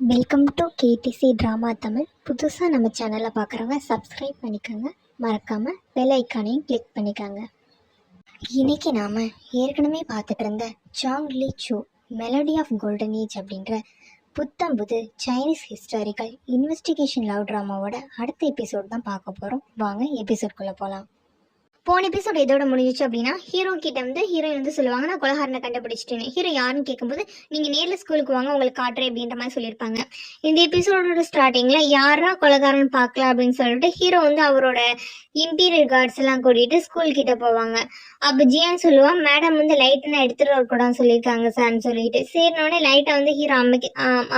Welcome to KTC drama Tamil. புதுசாக நம்ம சேனலை பார்க்குறவங்க சப்ஸ்கிரைப் பண்ணிக்கோங்க. மறக்காமல் பெல் ஐக்கானையும் கிளிக் பண்ணிக்கோங்க. இன்றைக்கி நாம் ஏற்கனவே பார்த்துட்டு இருந்த ஜாங் லீ சூ மெலடி ஆஃப் கோல்டன் ஏஜ் அப்படின்ற புத்தம்புது சைனீஸ் ஹிஸ்டாரிக்கல் இன்வெஸ்டிகேஷன் லவ் ட்ராமாவோட அடுத்த எபிசோட் தான் பார்க்க போகிறோம். வாங்க எபிசோட்குள்ளே போகலாம். போன எபிசோட் எதோட முடிஞ்சிச்சு அப்படின்னா, ஹீரோ கிட்ட வந்து ஹீரோயின் வந்து சொல்லுவாங்க, நான் கொலகாரனை கண்டுபிடிச்சிட்டேன். ஹீரோ யாருன்னு கேட்கும்போது, நீங்கள் நேரில் ஸ்கூலுக்கு வாங்க, உங்களுக்கு காட்டுறேன் அப்படின்ற மாதிரி சொல்லியிருப்பாங்க. இந்த எபிசோடோட ஸ்டார்டிங்கில் யாரா கொலகாரன் பார்க்கலாம் அப்படின்னு சொல்லிட்டு ஹீரோ வந்து அவரோட இம்பீரியல் கார்ட்ஸ் எல்லாம் கூட்டிகிட்டு ஸ்கூல் கிட்ட போவாங்க. அப்போ ஜியான் சொல்லுவான், மேடம் வந்து லைட்டெல்லாம் எடுத்துகிட்டு வரக்கூடாதுன்னு சொல்லியிருக்காங்க சார்ன்னு சொல்லிட்டு. சரினோடனே லைட்டை வந்து ஹீரோ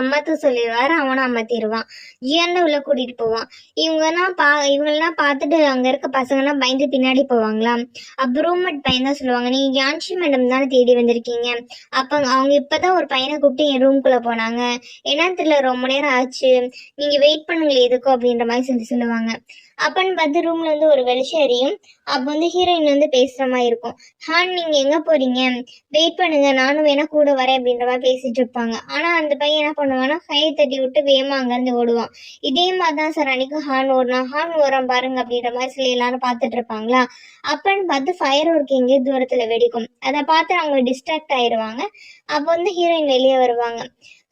அம்மாத்து சொல்லிடுவாரு. அவனும் அம்மாத்திடுவான். ஜியான் தான் உள்ள கூட்டிகிட்டு போவான். இவங்கெல்லாம் பார்த்துட்டு அங்கே இருக்க பசங்கள்லாம் பயந்து பின்னாடி போவாங்களா. அப்போ ரூம்மேட் பையன் தான் சொல்லுவாங்க, நீங்க யான்ஷி மேடம் தானே தேடி வந்திருக்கீங்க. அப்போ அவங்க இப்பதான் ஒரு பையனை கூப்பிட்டு என் ரூம்குள்ள போனாங்க. என்னன்னு தெரியல, ரொம்ப நேரம் ஆச்சு, நீங்க வெயிட் பண்ணுங்களே எதுக்கும் அப்படின்ற மாதிரி சொல்லுவாங்க. அப்பன்னு பார்த்து ரூம்ல வந்து ஒரு வெளிச்சம் எரியும். அப்போ வந்து ஹீரோயின் வந்து பேசுற மாதிரி இருக்கும். ஹான், நீங்க எங்க போறீங்க, வெயிட் பண்ணுங்க, நானும் வேணா கூட வரேன் அப்படின்ற மாதிரி பேசிட்டு இருப்பாங்க. ஆனா அந்த பையன் என்ன பண்ணுவான்னா, கையை தட்டி விட்டு வேகமா அங்கிருந்து ஓடுவான். இதே மாதிரிதான் சார் அன்னைக்கும் ஹான் ஓடுறான் பாருங்க அப்படின்ற மாதிரி சொல்லி எல்லாரும் பார்த்துட்டு இருப்பாங்களா. அப்பன்னு பார்த்து ஃபயர் ஒர்க் எங்கேயோ தூரத்துல வெடிக்கும். அதை பார்த்து அவங்க டிஸ்ட்ராக்ட் ஆயிடுவாங்க. அப்போ வந்து ஹீரோயின் வெளியே வருவாங்க.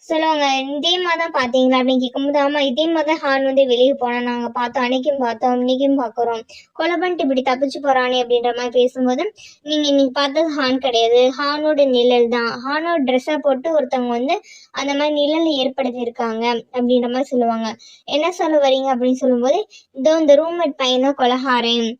சொல்லுவாங்க, இதே மாதிரி தான் பார்த்தீங்களா அப்படின்னு கேட்கும்போது, ஆமாம் இதே மாதிரி தான் ஹான் வந்து வெளியே போனால் நாங்கள் பார்த்தோம், அன்னைக்கும் பார்த்தோம், இன்னைக்கும் பார்க்குறோம், கொலை பண்ணிட்டு இப்படி தப்பிச்சு போகிறானே அப்படின்ற மாதிரி பேசும்போது, நீங்கள் இன்னைக்கு பார்த்தது ஹான் கிடையாது, ஹானோட நிழல் தான். ஹானோட ட்ரெஸ்ஸை போட்டு ஒருத்தவங்க வந்து அந்த மாதிரி நிழல் ஏற்படுத்தியிருக்காங்க அப்படின்ற மாதிரி சொல்லுவாங்க. என்ன சொல்ல வரீங்க அப்படின்னு சொல்லும்போது, இதோ இந்த ரூம்மேட் பையன் தான் கொலகாரன்.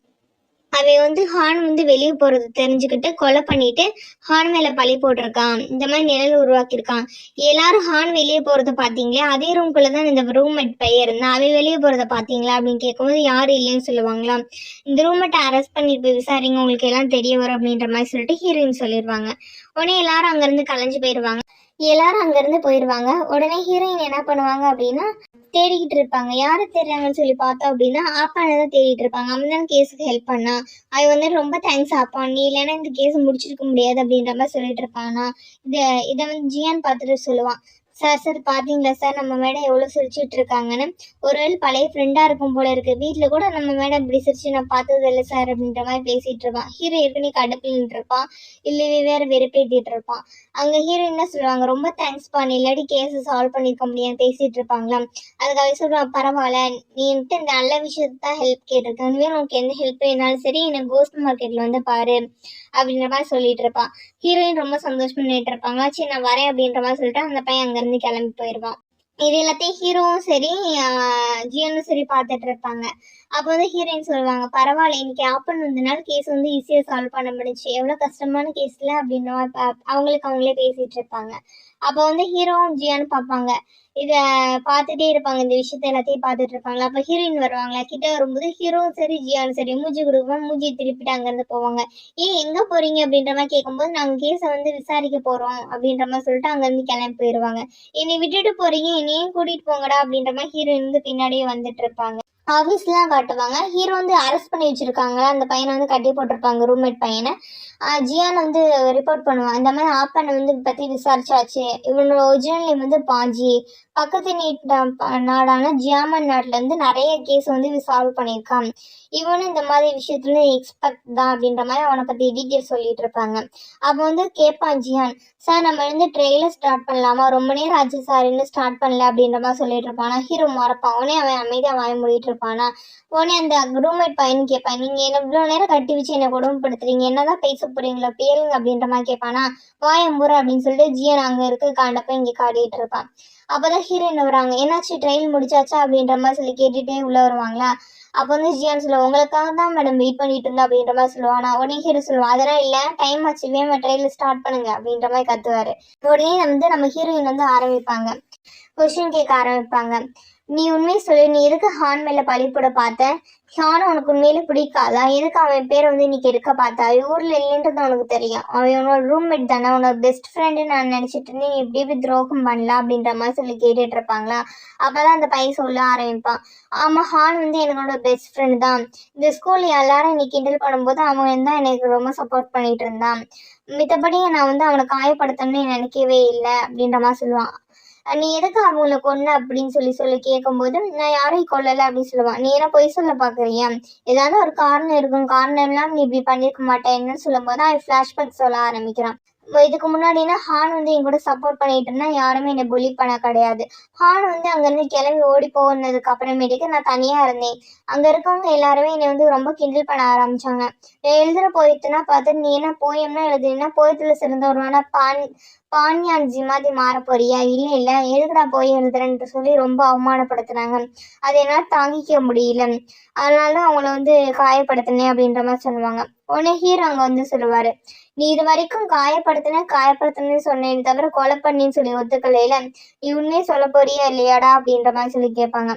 அவன் வந்து ஹான் வந்து வெளியே போறது தெரிஞ்சுக்கிட்டு கொலை பண்ணிட்டு ஹான் மேல பழி போட்டிருக்கான். இந்த மாதிரி நிழல் உருவாக்கியிருக்கான். எல்லாரும் ஹான் வெளியே போறத பாத்தீங்களா, அதே ரூம்குள்ளதான் இந்த ரூம்மேட் பையன் இருந்தான், அவன் வெளியே போறத பாத்தீங்களா அப்படின்னு கேட்கும்போது யாரும் இல்லைன்னு சொல்லுவாங்களா. இந்த ரூம்மேட்டை அரெஸ்ட் பண்ணிட்டு போய் விசாரிங்க, உங்களுக்கு எல்லாம் தெரிய வரும் அப்படின்ற மாதிரி சொல்லிட்டு ஹீரோயின் சொல்லிடுவாங்க. உடனே எல்லாரும் அங்கிருந்து கலைஞ்சு போயிடுவாங்க. உடனே ஹீரோயின் என்ன பண்ணுவாங்க அப்படின்னா, தேடிக்கிட்டு இருப்பாங்க. யாரை தேடுறாங்கன்னு சொல்லி பார்த்தோம் அப்படின்னா, ஆப்பானை தான் தேடிட்டு இருப்பாங்க. அவன் தான் கேஸுக்கு ஹெல்ப் பண்ணா. அது வந்து ரொம்ப தேங்க்ஸ் ஆப்பா, நீ இல்லைன்னா இந்த கேஸ் முடிச்சிருக்க முடியாது அப்படின்ற மாதிரி சொல்லிட்டு இருப்பானா. இதை வந்து ஜியான் பார்த்துட்டு சொல்லுவான், சார் பார்த்தீங்களா சார், நம்ம மேடம் எவ்வளோ சிரிச்சுட்டு இருக்காங்கன்னு. ஒருவேளை பழைய ஃப்ரெண்டாக இருக்கும் போல இருக்கு. வீட்டில் கூட நம்ம மேடம் இப்படி சிரிச்சு நான் பார்த்தது இல்லை சார் அப்படின்ற மாதிரி பேசிட்டு இருப்பான். ஹீரோ ஏற்கனவே கடுப்பில் இருப்பான், இல்லவே வேற வெறுப்பேற்றிட்டு இருப்பான். அங்கே ஹீரோ என்ன சொல்லுவாங்க, ரொம்ப தேங்க்ஸ் பண்ணி, இல்லாட்டி கேஸை சால்வ் பண்ணிக்க முடியாது பேசிட்டு இருப்பாங்களா. அதுக்காக சொல்லுவான், பரவாயில்ல, நீ வந்துட்டு இந்த நல்ல விஷயத்தான் ஹெல்ப் கேட்டிருக்கேன், உனக்கு எந்த ஹெல்ப் வேணாலும் சரி என்னை கோஸ்ட் மார்க்கெட்ல வந்து பாரு அப்படின்ற மாதிரி சொல்லிட்டு இருப்பான். ஹீரோயின் ரொம்ப சந்தோஷம் பண்ணிட்டு இருப்பாங்க. சரி நான் வரேன் அப்படின்ற மாதிரி சொல்லிட்டு அந்த பையன் அங்கிருந்து கிளம்பி போயிடுவான். இது எல்லாத்தையும் ஹீரோவும் சரி ஜியனும் சரி பார்த்துட்டு இருப்பாங்க. அப்போ வந்து ஹீரோயின் சொல்லுவாங்க, பரவாயில்ல, இன்னைக்கு ஆப்பன் வந்தனால கேஸ் வந்து ஈஸியாக சால்வ் பண்ண முடிச்சு, எவ்வளோ கஷ்டமான கேஸ்ல அப்படின்ற அவங்களுக்கு அவங்களே பேசிட்டு இருப்பாங்க. அப்போ வந்து ஹீரோவும் ஜியான்னு பார்ப்பாங்க. இதை பார்த்துட்டே இருப்பாங்க, இந்த விஷயத்த எல்லாத்தையும் பார்த்துட்டு இருப்பாங்களா. அப்போ ஹீரோயின் வருவாங்களா. கிட்ட வரும்போது ஹீரோவும் சரி ஜியானும் சரி மூஞ்சி கொடுக்கும்போது மூஞ்சி திருப்பிட்டு அங்கேருந்து போவாங்க. ஏன் எங்கே போறீங்க அப்படின்ற மாதிரி கேட்கும்போது, நாங்கள் கேஸை வந்து விசாரிக்க போகிறோம் அப்படின்ற மாதிரி சொல்லிட்டு அங்கேருந்து கிளம்பி போயிடுவாங்க. என்னை விட்டுட்டு போறீங்க, என்னையும் கூட்டிகிட்டு போங்கடா அப்படின்ற மாதிரி ஹீரோயின் வந்து பின்னாடியே வந்துட்டு இருப்பாங்க. ஆஃபீஸ்லாம் காட்டுவாங்க. ஹீரோ வந்து அரெஸ்ட் பண்ணி வச்சிருக்காங்களா, அந்த பையனை வந்து கட்டி போட்டிருப்பாங்க, ரூம்மேட் பையனை. ஜியான் வந்து ரிப்போர்ட் பண்ணுவான், இந்த மாதிரி ஆப்பனை வந்து பற்றி விசாரிச்சாச்சு, இவனோட ஒரிஜினல் நேம் வந்து பாஞ்சி, பக்கத்து நாடான ஜியாமன் நாட்டிலேருந்து நிறைய கேஸ் வந்து சால்வ் பண்ணியிருக்கான், இவனும் இந்த மாதிரி விஷயத்துல எக்ஸ்பர்ட் தான் அப்படின்ற மாதிரி அவனை பற்றி டீட்டெயில் சொல்லிட்டு இருப்பாங்க. அப்போ வந்து கேட்பான் ஜியான், சார் நம்ம வந்து ட்ரெயிலர் ஸ்டார்ட் பண்ணலாமா, ரொம்ப நேரம் ஆச்சு சார் இன்னும் ஸ்டார்ட் பண்ணல அப்படின்ற மாதிரி சொல்லிட்டு இருப்பானா. ஹீரோ மறப்பான். உடனே அவன் அமைதியாக வாய மூடிட்டு இருப்பானா. உடனே அந்த ரூம்மேட் பையன் கேட்பான், நீங்கள் என்ன இவ்வளோ நேரம் கட்டி வச்சு என்னை கொடுமைப்படுத்துறீங்க, என்னதான் பேச போறீங்களா, பேருங்க அப்படின்ற மாதிரி கேட்பானா. வாயம்பூரா அப்படின்னு சொல்லிட்டு ஜியன் அங்கே இருக்க காண்டப்ப இங்கே காட்டிட்டு இருப்பான். அப்போதான் ஹீரோயின் வராங்க. என்னாச்சு, ட்ரெயின் முடிச்சாச்சா அப்படின்ற மாதிரி சொல்லி கேட்டுட்டே உள்ள வருவாங்களா. அப்போ வந்து ஜியான் சொல்லுவான், உங்களுக்காக தான் மேடம் வெயிட் பண்ணிட்டு இருந்தா அப்படின்ற மாதிரி சொல்லுவானா. உடனே ஹீரோ சொல்லுவான், அதெல்லாம் இல்லை, டைம் ஆச்சு, வேமா ட்ரெயினில் ஸ்டார்ட் பண்ணுங்க அப்படின்ற மாதிரி கத்துவாரு. உடனே வந்து நம்ம ஹீரோயின் வந்து ஆரம்பிப்பாங்க, கொஸ்டின் கேட்க ஆரம்பிப்பாங்க. நீ உண்மையை சொல்லு, நீ எதுக்கு ஹான் மேல பழி போட பார்த்த, ஹான் உனக்கு உண்மையில பிடிக்காதா, எதுக்கு அவன் பேரை வந்து இன்னைக்கு எடுக்க பார்த்தா, ஊர்ல இல்லைன்றது உனக்கு தெரியும், அவன் உன்னோட ரூம்மேட் தானே, உன்னோட பெஸ்ட் ஃப்ரெண்டு நான் நினைச்சிட்டு இருந்தேன், நீ எப்படி துரோகம் பண்ணலாம் அப்படின்ற மாதிரி சொல்லி கேட்டுட்டு இருப்பாங்களா. அப்பதான் அந்த பையன் சொல்ல ஆரம்பிப்பான், ஆமா ஹான் வந்து என்னோட பெஸ்ட் ஃப்ரெண்ட் தான், இந்த ஸ்கூல்ல எல்லாரும் இன்னைக்கு கிண்டல் பண்ணும்போது அவன் தான் எனக்கு ரொம்ப சப்போர்ட் பண்ணிட்டு இருந்தான், மித்தபடி நான் வந்து அவனை காயப்படுத்தணும்னு நினைக்கவே இல்லை அப்படின்ற மாதிரி சொல்லுவான். நீ எதுக்கு அவங்கள கொன்ன அப்படின்னு சொல்லி சொல்லி கேட்கும்போது நான் யாரையும் கொல்லலை அப்படின்னு சொல்லுவான். நீ என்ன பொய் சொல்ல பாக்குறியா, ஏதாவது ஒரு காரணம் இருக்கும், காரணம் இல்லாம நீ இப்படி பண்ணிருக்க மாட்டேன் என்னன்னு சொல்லும் போது அவன் ஃபிளாஷ்பேக் சொல்ல ஆரம்பிக்கிறான். இதுக்கு முன்னாடினா ஹான் வந்து என் கூட சப்போர்ட் பண்ணிட்டு இருந்தா யாருமே என்னை புலி பண்ண கிடையாது. ஹான் வந்து அங்கிருந்து கிளம்பி ஓடி போனதுக்கு அப்புறமேட்டுக்கு நான் தனியா இருந்தேன். அங்க இருக்கவங்க எல்லாருமே என்னை வந்து ரொம்ப கிண்டல் பண்ண ஆரம்பிச்சாங்க. நான் எழுதுற போயத்துனா பார்த்து நீ என்ன போயம்னா எழுதுனா போயத்துல சிறந்தவரான பான்யான்ஜி மாதிரி மாற போறியா, இல்ல இல்ல எதுக்குடா போய் எழுதுறேன்ட்டு சொல்லி ரொம்ப அவமானப்படுத்துனாங்க. அதை என்னால தாங்கிக்க முடியல, அதனாலதான் அவங்கள வந்து காயப்படுத்தினேன் அப்படின்ற மாதிரி சொல்லுவாங்க. உடனே ஹீரோ அங்க வந்து சொல்லுவாரு, நீ இது வரைக்கும் காயப்படுத்தினேன்னு சொன்னேன்னு தவிர கொலை பண்ணின்னு சொல்லி ஒத்துக்கலையில, நீ உண்மையே சொல்ல போறியா இல்லையாடா அப்படின்ற மாதிரி சொல்லி கேட்பாங்க.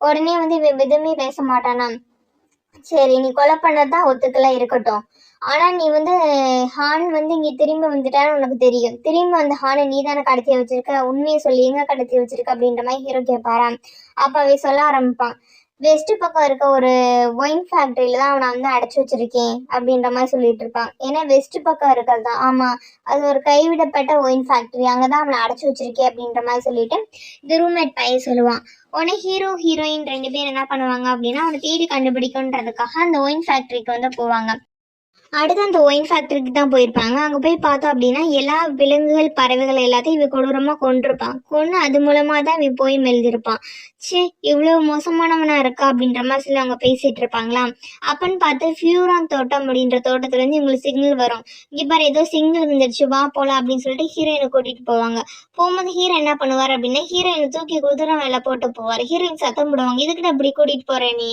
உடனே வந்து இவன் எதுவுமே பேச மாட்டானா, சரி நீ கொலை பண்ணதான் ஒத்துக்கல இருக்கட்டும், ஆனா நீ வந்து ஹான் வந்து இங்க திரும்பி வந்துட்டான்னு உனக்கு தெரியும், திரும்பி வந்த ஹானை நீ தானே கடத்தி வச்சிருக்க, உண்மையை சொல்லி எங்க கடத்தி வச்சிருக்க அப்படின்ற மாதிரி ஹீரோ கேட்பாராம். அப்ப அவ சொல்ல ஆரம்பிப்பான், வெஸ்ட் பக்கம் இருக்க ஒரு ஒயின் ஃபேக்டரியில தான் அவனை வந்து அடைச்சி வச்சிருக்கேன் அப்படின்ற மாதிரி சொல்லிட்டு இருப்பான். ஏன்னா வெஸ்ட் பக்கம் இருக்கிறது தான், ஆமா அது ஒரு கைவிடப்பட்ட ஒயின் ஃபேக்டரி, அங்கதான் அவனை அடைச்சி வச்சிருக்கேன் அப்படின்ற மாதிரி சொல்லிட்டு இந்த ரூம்மேட் பையன் சொல்லுவான். உடனே ஹீரோ ஹீரோயின் 2 பேர் என்ன பண்ணுவாங்க அப்படின்னா அவனை தேடி கண்டுபிடிக்கும்ன்றதுக்காக அந்த ஒயின் ஃபேக்டரிக்கு வந்து போவாங்க. அடுத்து அந்த ஒயின் ஃபேக்டரிக்கு தான் போயிருப்பாங்க. அங்கே போய் பார்த்தோம் அப்படின்னா எல்லா விலங்குகள் பறவைகள் எல்லாத்தையும் இவன் கொடூரமாக கொண்டிருப்பான். கொன்று அது மூலமாக தான் இவன் போய் மெழுதிருப்பான். சே இவ்வளோ மோசமானவனா இருக்கா அப்படின்ற மாதிரி சொல்லி அவங்க பேசிட்டு இருப்பாங்களாம். அப்பன்னு பார்த்து ஃபியூரான் தோட்டம் அப்படின்ற தோட்டத்துலேருந்து இவங்களுக்கு சிக்னல் வரும். இங்கே பாரு ஏதோ சிக்னல் வந்துருச்சு வா போகலாம் அப்படின்னு சொல்லிட்டு ஹீரோயினை கூட்டிகிட்டு போவாங்க. போகும்போது ஹீரோ என்ன பண்ணுவார் அப்படின்னா ஹீரோயினை தூக்கி குதிரை மேலே போட்டு போவார். ஹீரோயின் சத்தம் போடுவாங்க, இதுக்கிட்ட அப்படி கூட்டிகிட்டு போகிறேன் நீ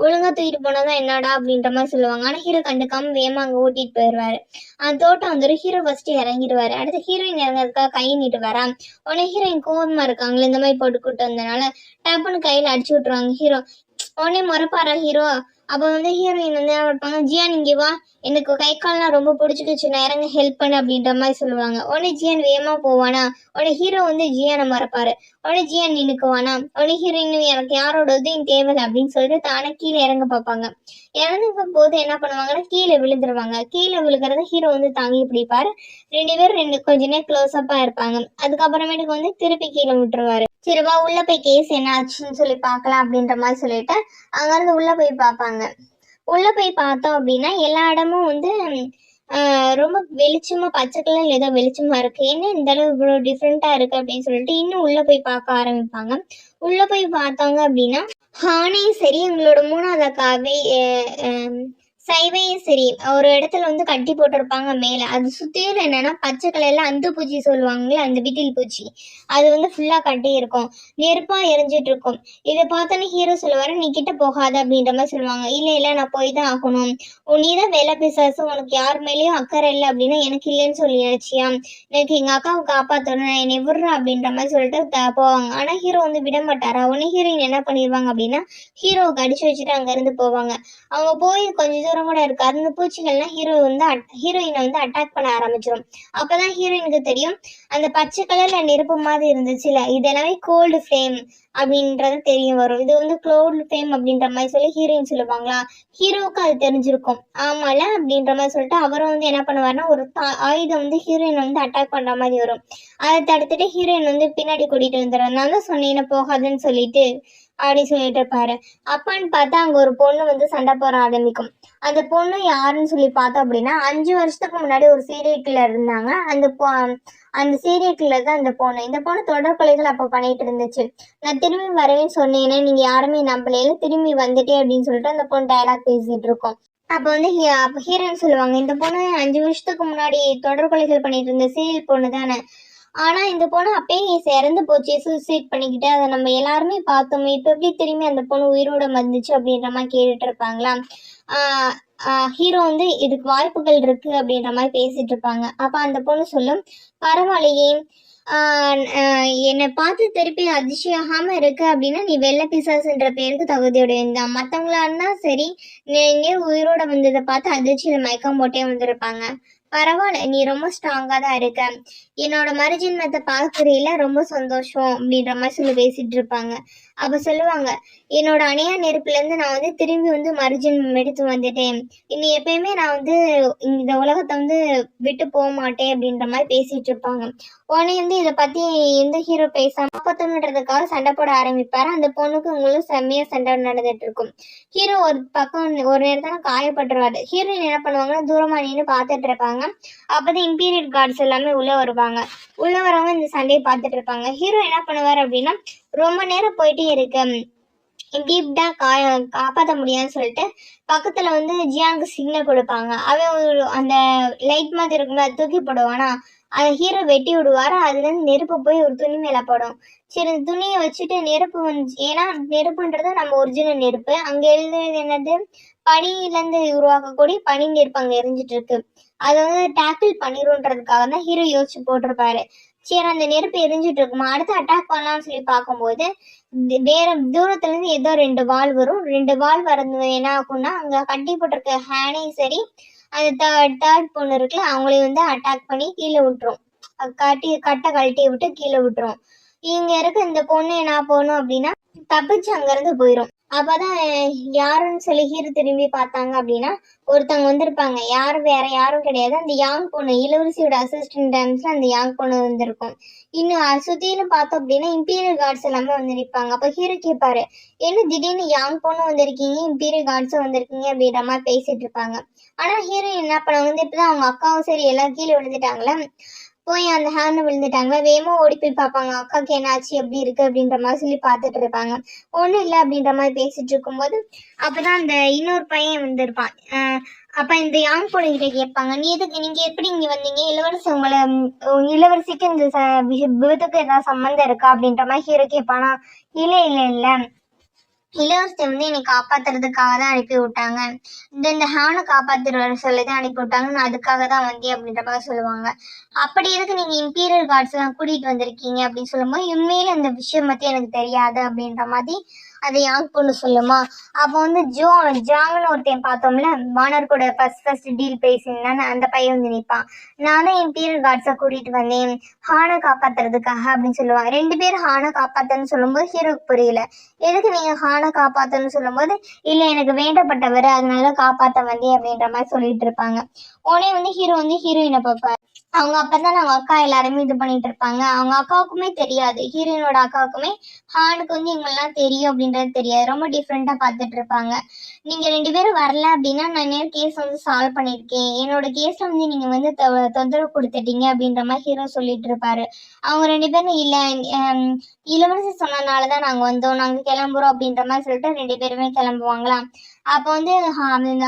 ஒழுங்காக தூக்கிட்டு போனாதான் என்னடா அப்படின்ற மாதிரி சொல்லுவாங்க. ஆனால் ஹீரோ கண்டுக்காம வேகமாக அங்கே ஓட்டிட்டு போயிடுவாரு. அந்த தோட்டம் வந்துடும். ஹீரோ ஃபர்ஸ்ட் இறங்கிடுவாரு. அடுத்து ஹீரோயின் இறங்கிறதுக்காக கை நீட்டு வரா. உடனே ஹீரோயின் கோபமா இருக்காங்களே இந்த மாதிரி போட்டு கூட்டு வந்தனால டப்புன்னு கையில அடிச்சு விட்டுருவாங்க ஹீரோ. உடனே முறைப்பாரா ஹீரோ. அப்போ வந்து ஹீரோயின் வந்து என்ன இருப்பாங்க, ஜியான் இங்கே வா, எனக்கு கை கால்லாம் ரொம்ப பிடிச்சிக்கிச்சு, நான் இறங்க ஹெல்ப் பண்ணு அப்படின்ற மாதிரி சொல்லுவாங்க. உடனே ஜியான் வேகமா போவானா. உடனே ஹீரோ வந்து ஜியானை மறப்பாரு. உடனே ஜியான் நின்னுக்குவானா. உடனே ஹீரோயின் எனக்கு யாரோட உதவியும் தேவையில்லை அப்படின்னு சொல்லிட்டு தானே கீழே இறங்க பார்ப்பாங்க. இறந்துக்கும் போது என்ன பண்ணுவாங்கன்னா கீழே விழுந்துருவாங்க. கீழே விழுகிறத ஹீரோ வந்து தாங்கி பிடிப்பாரு. 2 பேரும் கொஞ்ச நேரம் க்ளோஸ் அப்பா இருப்பாங்க. அதுக்கப்புறமேட்டுக்கு வந்து திருப்பி கீழே விட்டுருவாரு. சரிவா உள்ள போய் கேஸ் என்ன ஆச்சுன்னு சொல்லி பார்க்கலாம் அப்படின்ற மாதிரி சொல்லிட்டு அங்கிருந்து உள்ள போய் பார்ப்பாங்க. உள்ள போய் பார்த்தோம் அப்படின்னா எல்லா இடமும் வந்து ரொம்ப வெளிச்சமா பச்சை கலர்ல ஏதோ வெளிச்சமா இருக்கு. என்ன இந்த அளவு இவ்வளவு டிஃப்ரெண்டா இருக்கு அப்படின்னு சொல்லிட்டு இன்னும் உள்ள போய் பார்க்க ஆரம்பிப்பாங்க. உள்ள போய் பார்த்தாங்க அப்படின்னா ஹானே சரி எங்களோட 3வது அக்காவே சைவையும் சரி ஒரு இடத்துல வந்து கட்டி போட்டிருப்பாங்க மேல. அது சுத்தியும் என்னன்னா பச்சை கலர்ல அந்த பூச்சி சொல்லுவாங்களே, அந்த விட்டில் பூச்சி, அது வந்து ஃபுல்லா கட்டி இருக்கும், நெருப்பா எரிஞ்சிட்டு இருக்கும். இதை பார்த்தோன்னே ஹீரோ சொல்லுவாரு, நீ கிட்ட போகாத அப்படின்ற மாதிரி சொல்லுவாங்க. இல்ல இல்ல நான் போய் தான் ஆகணும், நீதான் வேலை பிசாசு, உனக்கு யார் மேலேயும் அக்கறை இல்லை அப்படின்னா எனக்கு இல்லைன்னு சொல்லி நினைச்சியா, எனக்கு எங்க அக்காவை காப்பாற்றணும், என்னை விடுற அப்படின்ற மாதிரி சொல்லிட்டு போவாங்க. ஆனா ஹீரோ வந்து விட மாட்டாரா. உடனே ஹீரோயின் என்ன பண்ணிடுவாங்க அப்படின்னா ஹீரோவுக்கு அடிச்சு வச்சுட்டு அங்க இருந்து போவாங்க. அவங்க போய் கொஞ்சம் தூரம் கூட இருக்காது, அந்த பூச்சிகள்லாம் ஹீரோயினை வந்து அட்டாக் பண்ண ஆரம்பிச்சிடும். அப்பதான் ஹீரோயினுக்கு தெரியும் அந்த பச்சை கலர்ல நெருப்பு மாதிரி இருந்துச்சுல இதெல்லாமே கோல்டு ஃப்ளேம் அப்படின்றது தெரிய வரும். இது வந்து கோல்டு ஃப்ளேம் அப்படின்ற மாதிரி சொல்லி ஹீரோயின் சொல்லுவாங்களா. ஹீரோவுக்கு அது தெரிஞ்சிருக்கும். ஆமால அப்படின்ற மாதிரி சொல்லிட்டு அவரும் வந்து என்ன பண்ணுவாருன்னா ஒரு ஆயுதம் வந்து ஹீரோயின் வந்து அட்டாக் பண்ற மாதிரி வரும். அதை தடுத்துட்டு ஹீரோயின் வந்து பின்னாடி கூட்டிட்டு வந்துடும். நான் தான் சொன்னேன் போகாதுன்னு சொல்லிட்டு அப்படி சொல்லிட்டு இருப்பாரு. அப்பான்னு பார்த்தா அங்க ஒரு பொண்ணு வந்து சண்டை போட ஆரம்பிக்கும். அந்த பொண்ணு யாருன்னு சொல்லி பார்த்தோம் அப்படின்னா 5 வருஷத்துக்கு முன்னாடி ஒரு சீரியல் கில்லர் இருந்தாங்க. அந்த சீரியல் கில்லர் தான் இந்த பொண்ணு. இந்த பொண்ணு தொடர் கொலைகள் அப்போ பண்ணிட்டு இருந்துச்சு. நான் திரும்பி வரவேன்னு சொன்னேன்னா நீங்க யாருமே நம்பலையில, திரும்பி வந்துட்டே அப்படின்னு சொல்லிட்டு அந்த பொண்ணு டயலாக் பேசிட்டு இருக்கோம். அப்போ வந்து ஹீரோன்னு சொல்லுவாங்க, இந்த பொண்ணு 5 வருஷத்துக்கு முன்னாடி தொடர் கொலைகள் பண்ணிட்டு இருந்த சீரியல் பொண்ணு தானே, ஆனா இந்த பொண்ணு அப்பயே இறந்து போச்சு, சூசைட் பண்ணிக்கிட்டு, அதை நம்ம எல்லாருமே பார்த்தோமே, இப்ப எப்படி திரும்பி அந்த பொண்ணு உயிரோட வந்துச்சு அப்படின்ற மாதிரி கேட்டுட்டு இருப்பாங்களா. ஹீரோ வந்து இதுக்கு வாய்ப்புகள் இருக்கு அப்படின்ற மாதிரி பேசிட்டு இருப்பாங்க. அப்ப அந்த பொண்ணு சொல்லும், பரவாயில்லையே என்னை பார்த்து திருப்பி அதிர்ச்சியாகாம இருக்கு அப்படின்னா நீ வெள்ளை பிசாசுன்ற பேருக்கு தகுதியுடையதான். மற்றவங்களா இருந்தா சரி நீ உயிரோட வந்ததை பார்த்து அதிர்ச்சியில மயக்கம் போட்டே வந்திருப்பாங்க. பரவாயில்ல நீ ரொம்ப ஸ்ட்ராங்கா தான் இருக்க, என்னோட மறுஜென்மத்தை பார்க்கறதுல ரொம்ப சந்தோஷம் அப்படின்ற மாதிரி சொல்லி பேசிட்டு இருப்பாங்க. அப்ப சொல்லுவாங்க, என்னோட அணையா நெருப்புல இருந்து நான் வந்து திரும்பி வந்து மறுஜென்மம் எடுத்து வந்துட்டேன், இனி எப்பயுமே நான் வந்து இந்த உலகத்தை வந்து விட்டு போக மாட்டேன் அப்படின்ற மாதிரி பேசிட்டு இருப்பாங்க. உடனே வந்து இதை பத்தி எந்த ஹீரோ பேசாம காப்பாத்தணுன்றதுக்காக சண்டை போட ஆரம்பிப்பாரு. அந்த பொண்ணுக்கு உங்களுக்கு செம்மையா சண்டை நடந்துட்டு இருக்கும். ஹீரோ ஒரு பக்கம் ஒரு நேரத்துல காயப்பட்டுருவாரு. ஹீரோயின் என்ன பண்ணுவாங்கன்னா தூரமா நின்று பார்த்துட்டு இருப்பாங்க. அப்பதான் இம்பீரியல் கார்ட்ஸ் எல்லாமே உள்ள வருவாங்க. உள்ள வரவங்க இந்த சண்டையை பார்த்துட்டு இருப்பாங்க. ஹீரோ என்ன பண்ணுவாரு அப்படின்னா ரொம்ப நேரம் போயிட்டே இருக்கு, டீப்டா காப்பாற்ற முடியாதுன்னு சொல்லிட்டு பக்கத்துல வந்து ஜியானுக்கு சிக்னல் கொடுப்பாங்க. அவன் அந்த லைட் மாதிரி இருக்கும்ல அது தூக்கி போடுவானா, அதை ஹீரோ வெட்டி விடுவாரு. அதுல இருந்து நெருப்பு போய் ஒரு துணி மேல படும். சரி துணியை வச்சுட்டு நெருப்பு வந்து, ஏன்னா நெருப்புன்றது நம்ம ஒரிஜினல் நெருப்பு, அங்க எழுதுறது என்னது பனியில இருந்து உருவாக்கக்கூடிய பனி நெருப்பு அங்க எரிஞ்சிட்டு இருக்கு. அதை வந்து டேக்கிள் பண்ணிடும்ன்றதுக்காக தான் ஹீரோ யோசிச்சு போட்டிருப்பாரு. சரி அந்த நெருப்பு எரிஞ்சிட்டு இருக்குமா, அடுத்து அட்டாக் பண்ணலாம்னு சொல்லி பார்க்கும்போது வேற தூரத்துல இருந்து ஏதோ 2 வால் வரும். 2 வால் வரது என்ன ஆகும்னா அங்க கட்டி போட்டிருக்க ஹேனையும் சரி அந்த தேர்ட் பொண்ணு இருக்குல்ல அவங்களையும் வந்து அட்டாக் பண்ணி கீழே விட்டுரும். கட்டை கழட்டி விட்டு கீழே விட்டுரும். இங்க இருக்க இந்த பொண்ணு என்ன போகணும் அப்படின்னா தப்பிச்சு அங்க இருந்து போயிடும். அப்பதான் யாருன்னு சொல்லி ஹீரோ திரும்பி பார்த்தாங்க அப்படின்னா ஒருத்தவங்க வந்திருப்பாங்க. வேற யாரும் கிடையாது, அந்த யாங் பொண்ணு, இளவரசியோட அசிஸ்டன்ட் டான்ஸ்ல அந்த யாங் பொண்ணு வந்திருக்கும். இன்னும் சுத்தின்னு பார்த்தோம் அப்படின்னா இம்பீரியல் கார்ட்ஸ் எல்லாமே வந்து நிற்பாங்க. அப்ப ஹீரோ கேட்பாரு, என்ன திடீர்னு யாங் பொண்ணு வந்திருக்கீங்க, இம்பீரியல் கார்ட்ஸும் வந்திருக்கீங்க அப்படின்ற மாதிரி பேசிட்டு இருப்பாங்க. ஆனா ஹீரோ என்ன பண்ணுவாங்க வந்து இப்பதான் அவங்க அக்காவும் சரி எல்லாம் கீழே விழுந்துட்டாங்களே, போய் அந்த ஹேண்ட் விழுந்துட்டாங்களா, வேகமா ஓடி போய் பார்ப்பாங்க அக்காவுக்கு என்னாச்சு எப்படி இருக்கு அப்படின்ற மாதிரி சொல்லி பார்த்துட்டு இருப்பாங்க. ஒன்றும் இல்லை அப்படின்ற மாதிரி பேசிட்டு இருக்கும்போது அப்பதான் அந்த இன்னொரு பையன் வந்திருப்பான். அப்ப இந்த யாங் பொண்ணு கிட்ட கேட்பாங்க, நீங்க எப்படி இங்க வந்தீங்க, இளவரசிக்கு இந்த விபத்துக்கு ஏதாவது சம்மந்தம் இருக்கா அப்படின்ற மாதிரி ஹீரோ கேட்பானா. இல்ல இல்ல இல்ல, இளவரசி வந்து என்னை காப்பாத்துறதுக்காக தான் அனுப்பி விட்டாங்க, இந்த ஹானை காப்பாத்திட்டு வர சொல்லிதான் அனுப்பி விட்டாங்க, நான் அதுக்காக தான் வந்தேன் அப்படின்ற மாதிரி சொல்லுவாங்க. அப்படி எதுக்கு நீங்க இம்பீரியல் கார்ட்ஸ் எல்லாம் கூட்டிட்டு வந்திருக்கீங்க அப்படின்னு சொல்லும்போது உண்மையில இந்த விஷயம் பத்தி எனக்கு தெரியாது அப்படின்ற மாதிரி அதை யாங் பொண்ணு சொல்லுமா. அப்போ வந்து ஜாங்னு ஒருத்தையும் பார்த்தோம்ல, வானர் கூட ஃபர்ஸ்ட் டீல் பேசினான்னு அந்த பையன் வந்து நிற்பான். நான் தான் இம்பீரியல் கார்ட்ஸை கூட்டிட்டு வந்தேன் ஹானை காப்பாத்துறதுக்காக அப்படின்னு சொல்லுவாங்க. 2 பேரும் ஹானை காப்பாத்தன்னு சொல்லும்போது ஹீரோக்கு புரியல. எதுக்கு நீங்க ஹானை காப்பாத்தன்னு சொல்லும்போது இல்ல எனக்கு வேண்டப்பட்டவர் அதனால காப்பாத்த வந்தேன் அப்படின்ற மாதிரி சொல்லிட்டு இருப்பாங்க. உடனே வந்து ஹீரோ வந்து ஹீரோயினை பார்ப்பாரு. அவங்க அப்பதான் அவங்க அக்கா எல்லாருமே இது பண்ணிட்டு இருப்பாங்க. அவங்க அக்காவுக்குமே தெரியாது, ஹீரோயினோட அக்காவுக்குமே ஹானுக்கு வந்து இவங்கெல்லாம் தெரியும் அப்படின்றது தெரியாது. ரொம்ப டிஃப்ரெண்டா பார்த்துட்டு இருப்பாங்க. நீங்க 2 பேரும் வரல அப்படின்னா நான் நேரம் கேஸ் வந்து சால்வ் பண்ணிருக்கேன், என்னோட கேஸ்ல வந்து நீங்க வந்து தொந்தரவு கொடுத்துட்டீங்க அப்படின்ற மாதிரி ஹீரோ சொல்லிட்டு இருப்பாரு. அவங்க 2 பேரும் இல்ல இளவரசி சொன்னதுனாலதான் நாங்க வந்தோம், நாங்க கிளம்புறோம் அப்படின்ற மாதிரி சொல்லிட்டு 2 பேருமே கிளம்புவாங்களா. அப்போ வந்து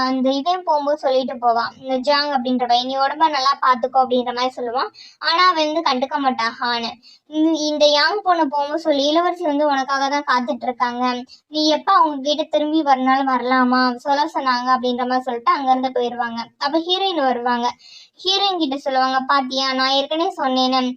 அந்த இவன் போகும்போது சொல்லிட்டு போவான், இந்த ஜாங் அப்படின்ற பையன், நீ உடம்ப நல்லா பாத்துக்கோ அப்படின்ற மாதிரி சொல்லுவான். ஆனா அவன் வந்து கண்டுக்க மாட்டான் ஹானு. இந்த யாங் பொண்ணு போகும்போது சொல்லி இளவரசி வந்து உனக்காக தான் காத்துட்டு இருக்காங்க, நீ எப்ப அவங்க கிட்ட திரும்பி வரனாலும் வரலாமா சொல்ல சொன்னாங்க அப்படின்ற மாதிரி சொல்லிட்டு அங்க இருந்து போயிடுவாங்க. அப்ப ஹீரோயின் வருவாங்க. ஹீரோயின் கிட்ட சொல்லுவாங்க, பாத்தியா நான் ஏற்கனவே சொன்னேன்னு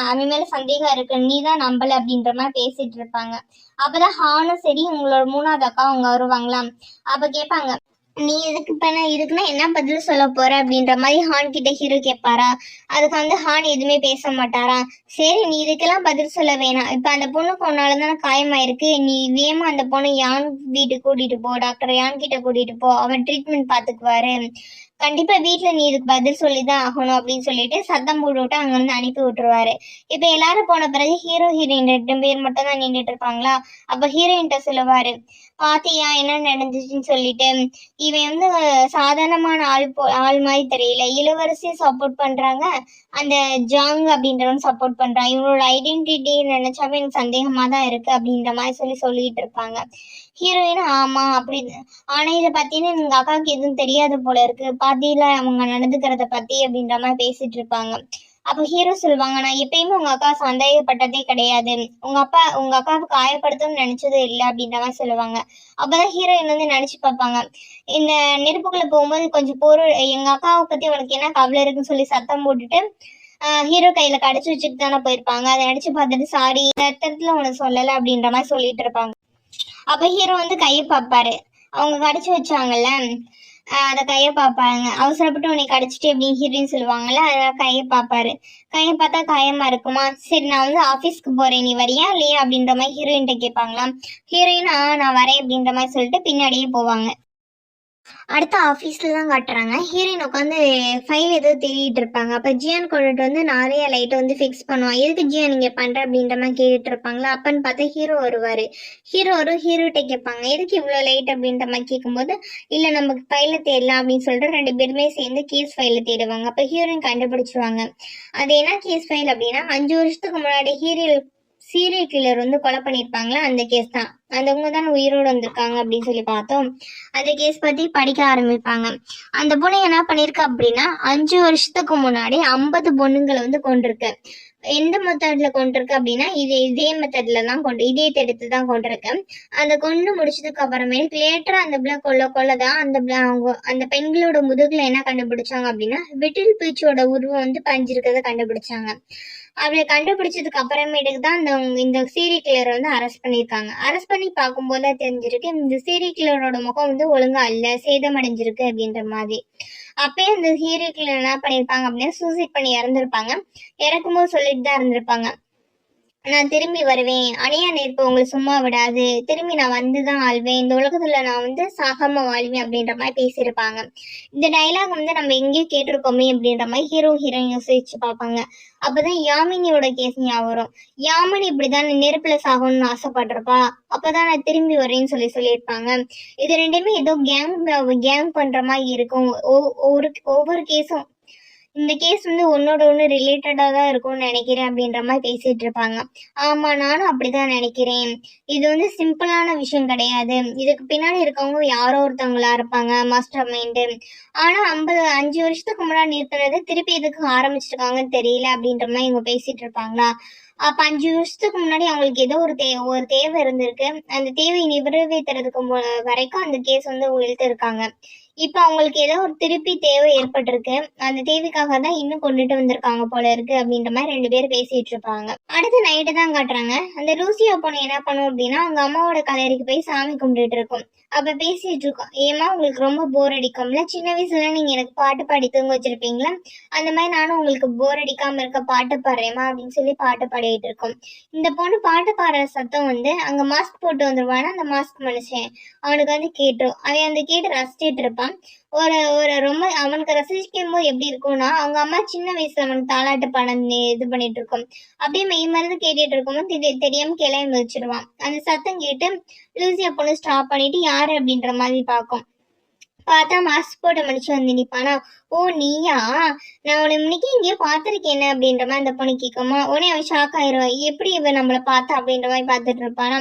அவன் மேல சந்தேகம் இருக்கு, நீ தான் நம்பல அப்படின்ற மாதிரி பேசிட்டு இருப்பாங்க. அப்பதான் ஹானும் சரி உங்களோட 3வது அக்கா அவங்க வருவாங்களாம். அப்ப கேட்பாங்க, நீ இதுக்குன்னா என்ன பதில் சொல்ல போற அப்படின்ற மாதிரி ஹான் கிட்ட ஹீரோ கேட்பாரா. அதுக்கு வந்து ஹான் எதுவுமே பேச மாட்டாரா. சரி நீ இதுக்கெல்லாம் பதில் சொல்ல வேணாம், இப்ப அந்த பொண்ணுக்கு உன்னாலதானே காயமாயிருக்கு, நீ வேமா அந்த பொண்ணு யான் வீட்டுக்கு கூட்டிட்டு போ, டாக்டர் யான் கிட்ட கூட்டிட்டு போ, அவர் ட்ரீட்மெண்ட் பாத்துக்குவாரு, கண்டிப்பா வீட்டுல நீ இதுக்கு பதில் சொல்லிதான் ஆகணும் அப்படின்னு சொல்லிட்டு சத்தம் போட்டு விட்டு அங்க இருந்து அனுப்பி விட்டுருவாரு. இப்ப எல்லாரும் போன பிறகு ஹீரோ ஹீரோயின் 2 பேர் மட்டும் தான் நின்றுட்டு இருப்பாங்களா. அப்ப ஹீரோயின்ட்ட சொல்லுவாரு, பாத்தியா என்ன நடந்துச்சுன்னு சொல்லிட்டு, இவன் வந்து சாதாரணமான ஆள் மாதிரி தெரியல, இளவரசியை சப்போர்ட் பண்றாங்க, அந்த ஜாங் அப்படின்றவன் சப்போர்ட் பண்றான், இவனோட ஐடென்டிட்டி நினைச்சாவே எனக்கு சந்தேகமா தான் இருக்கு அப்படின்ற மாதிரி சொல்லிட்டு இருப்பாங்க. ஹீரோயின் ஆமா அப்படி, ஆனா இதை பத்தின எங்க அக்காவுக்கு எதுவும் தெரியாது போல இருக்கு, பாத்தியில அவங்க நடந்துக்கிறத பத்தி அப்படின்ற மாதிரி பேசிட்டு இருப்பாங்க. அப்ப ஹீரோ சொல்லுவாங்க, நான் எப்பயுமே உங்க அக்கா சந்தேகப்பட்டதே கிடையாது, உங்க அக்காவை காயப்படுத்தணும்னு நினைச்சதே இல்லை அப்படின்ற மாதிரி சொல்லுவாங்க. அப்பதான் ஹீரோயின் வந்து நினைச்சு பார்ப்பாங்க, இந்த நெருப்புக்குள்ள போகும்போது கொஞ்சம் பொருள் எங்க அக்காவை பத்தி உனக்கு என்ன கவலை இருக்குன்னு சொல்லி சத்தம் போட்டுட்டு ஹீரோ கையில கடிச்சு வச்சுட்டு தானே போயிருப்பாங்க. அதை நினைச்சு பார்த்துட்டு சாரி இந்த இடத்துல உனக்கு சொல்லலை அப்படின்ற மாதிரி சொல்லிட்டு இருப்பாங்க. அப்ப ஹீரோ வந்து கையை பார்ப்பாரு, அவங்க கடிச்சு வச்சாங்கல்ல அத கையை பார்ப்பாங்க, அவசரப்பட்டு உன்னை கடிச்சிட்டு அப்படின்னு ஹீரோயின் சொல்லுவாங்கல்ல, அதனால கையை பார்ப்பாரு. கையை பார்த்தா காயமா இருக்குமா, சரி நான் வந்து ஆபீஸ்க்கு போறேன் நீ வரியா இல்லையா அப்படின்ற மாதிரி ஹீரோயின்ட்ட கேட்பாங்களாம். ஹீரோயின் நான் வரேன் அப்படின்ற மாதிரி சொல்லிட்டு பின்னாடியே போவாங்க. அடுத்த ஆஃபீஸ்ல தான் காட்டுறாங்க. ஹீரோயின் உட்காந்து ஃபைல் ஏதோ தேடிட்டு இருப்பாங்க. அப்ப ஜியான் கொண்டுட்டு வந்து நிறைய லைட்டை வந்து ஃபிக்ஸ் பண்ணுவான். எதுக்கு ஜியான் நீங்க பண்ற அப்படின்ற மாதிரி கேட்டுட்டு இருப்பாங்களா. அப்பன்னு பார்த்தா ஹீரோ வருவாரு. ஹீரோ வரும், ஹீரோட்ட கேட்பாங்க எதுக்கு இவ்வளோ லைட் அப்படின்ற மாதிரி கேட்கும்போது, இல்ல நமக்கு ஃபைல தேடலாம் அப்படின்னு சொல்லிட்டு 2 பேருமே சேர்ந்து கேஸ் ஃபைல தேடுவாங்க. அப்ப ஹீரோயின் கண்டுபிடிச்சிருவாங்க. அது என்ன கேஸ் ஃபைல் அப்படின்னா 5 வருஷத்துக்கு முன்னாடி சீரியல் கில்லர் வந்து கொலை பண்ணியிருப்பாங்களா, அந்த கேஸ் தான். அந்தவங்க தான் உயிரோடு வந்திருக்காங்க அப்படின்னு சொல்லி பார்த்தோம். அந்த கேஸ் பத்தி படிக்க ஆரம்பிப்பாங்க. அந்த பொண்ணு என்ன பண்ணிருக்கு அப்படின்னா 5 வருஷத்துக்கு முன்னாடி 50 பொண்ணுங்களை வந்து கொண்டிருக்கு. எந்த மெத்தட்ல கொண்டிருக்கு அப்படின்னா இதே மெத்தட்ல தான் இதே தடுத்து தான் கொண்டிருக்கு. அந்த கொண்டு முடிச்சதுக்கு அப்புறமேட்டு லேட்டரா அந்த பிள்ளை கொள்ளதான் அந்த பெண்களோட முதுகுல என்ன கண்டுபிடிச்சாங்க அப்படின்னா விட்டில் பூச்சியோட உருவம் வந்து பஞ்சிருக்கிறத கண்டுபிடிச்சாங்க. அவளை கண்டுபிடிச்சதுக்கு அப்புறமேட்டுக்கு தான் இந்த சீரியல் கில்லரை வந்து அரெஸ்ட் பண்ணியிருக்காங்க. அரெஸ்ட் பண்ணி பார்க்கும்போது தெரிஞ்சிருக்கு இந்த சீரியல் கில்லரோட முகம் வந்து ஒழுங்கா இல்ல, சேதமடைஞ்சிருக்கு அப்படின்ற மாதிரி. அப்பயே அந்த சீரியல் கில்லர் என்ன பண்ணியிருப்பாங்க அப்படின்னா சூசைட் பண்ணி இறந்துருப்பாங்க. இறக்கும்போது சொல்லிட்டு தான் இருந்திருப்பாங்க, நான் திரும்பி வருவேன், அணையா நெருப்பு உங்களை சும்மா விடாது, திரும்பி நான் வந்துதான் ஆள்வேன், இந்த உலகத்துல நான் வந்து சாகாம வாழ்வேன் அப்படின்ற மாதிரி பேசியிருப்பாங்க. இந்த டைலாக் வந்து நம்ம எங்கேயும் கேட்டிருக்கோமே அப்படின்ற மாதிரி ஹீரோயின் யோசிச்சு பார்ப்பாங்க. அப்பதான் யாமினியோட கேஸ் ஞாபகம் வரும். யாமினி இப்படிதான் நெருப்புல சாகணும்னு ஆசைப்பட்டிருப்பா, அப்பதான் நான் திரும்பி வரேன்னு சொல்லியிருப்பாங்க. இது ரெண்டுமே ஏதோ கேங் பண்ற மாதிரி இருக்கும். ஒவ்வொரு கேஸும் இந்த கேஸ் வந்து ஒன்னோட ஒன்று ரிலேட்டடாக தான் இருக்கும்னு நினைக்கிறேன் அப்படின்ற மாதிரி பேசிட்டு இருப்பாங்க. ஆமா, நானும் அப்படிதான் நினைக்கிறேன். இது வந்து சிம்பிளான விஷயம் கிடையாது. இதுக்கு பின்னாடி இருக்கவங்க யாரோ ஒருத்தவங்களா இருப்பாங்க, மாஸ்டர் மைண்டு. ஆனா 5 வருஷத்துக்கு முன்னாடி நிறுத்தினது திருப்பி எதுக்கு ஆரம்பிச்சிருக்காங்கன்னு தெரியல அப்படின்ற மாதிரி இவங்க பேசிட்டு இருப்பாங்களா. அப்ப 5 வருஷத்துக்கு முன்னாடி அவங்களுக்கு ஏதோ ஒரு தேவை இருந்திருக்கு. அந்த தேவை நிறைவேற்றுறதுக்கு வரைக்கும் அந்த கேஸ் வந்து இழுத்து இருக்காங்க. இப்ப அவங்களுக்கு ஏதோ ஒரு திருப்பி தேவை ஏற்பட்டிருக்கு. அந்த தேவைக்காக தான் இன்னும் கொண்டுட்டு வந்திருக்காங்க போல இருக்கு அப்படின்ற மாதிரி 2 பேர் பேசிட்டு இருப்பாங்க. அடுத்த நைட்டு தான் காட்டுறாங்க. அந்த லூசியா பொண்ணு என்ன பண்ணும் அப்படின்னா அவங்க அம்மாவோட கல்லறைக்கு போய் சாமி கும்பிட்டுட்டு இருக்கும். அப்ப பேசிட்டு இருக்கோம், ஏமா உங்களுக்கு ரொம்ப போர் அடிக்கும்ல, சின்ன வயசுல நீங்க எனக்கு பாட்டு பாடி தூங்க வச்சிருப்பீங்களா, அந்த மாதிரி நானும் உங்களுக்கு போர் அடிக்காம இருக்க பாட்டு பாடுறேமா அப்படின்னு சொல்லி பாட்டு பாடிட்டு இருக்கோம். இந்த பொண்ணு பாட்டு பாடுற சத்தம் வந்து அங்க மாஸ்க் போட்டு வந்துருவானா அந்த மாஸ்க் மனுஷன், அவனுக்கு வந்து கேட்டுரும். அவன் அந்த கேட்டு ரசிச்சிட்டு இருப்பான். ஒரு ஒரு ரொம்ப அவனுக்கு ரசிக்கும் போது எப்படி இருக்கும்னா அவங்க அம்மா சின்ன வயசுல அவனுக்கு தாலாட்டு படம் இது பண்ணிட்டு இருக்கும். அப்படியே மெய் மருந்து கேட்டுட்டு இருக்கும்போது தெரியாம கிளம்பி வச்சிருவான். அந்த சத்தம் கேட்டு லூசியா பொண்ணு ஸ்டாப் பண்ணிட்டு யாரு அப்படின்ற மாதிரி பார்க்கும். பார்த்தா மாஸ்க் போட்ட மனுஷன் வந்து நிப்பானா. ஓ நீயா, நான் உன்னை இன்னைக்கு இங்கேயோ பார்த்துருக்கேன் அப்படின்ற மாதிரி அந்த பொண்ணு கேட்குமா. உடனே அவன் ஷாக் ஆயிடுவான், எப்படி இவன் நம்மளை பார்த்தா அப்படின்ற மாதிரி பார்த்துட்டு இருப்பானா.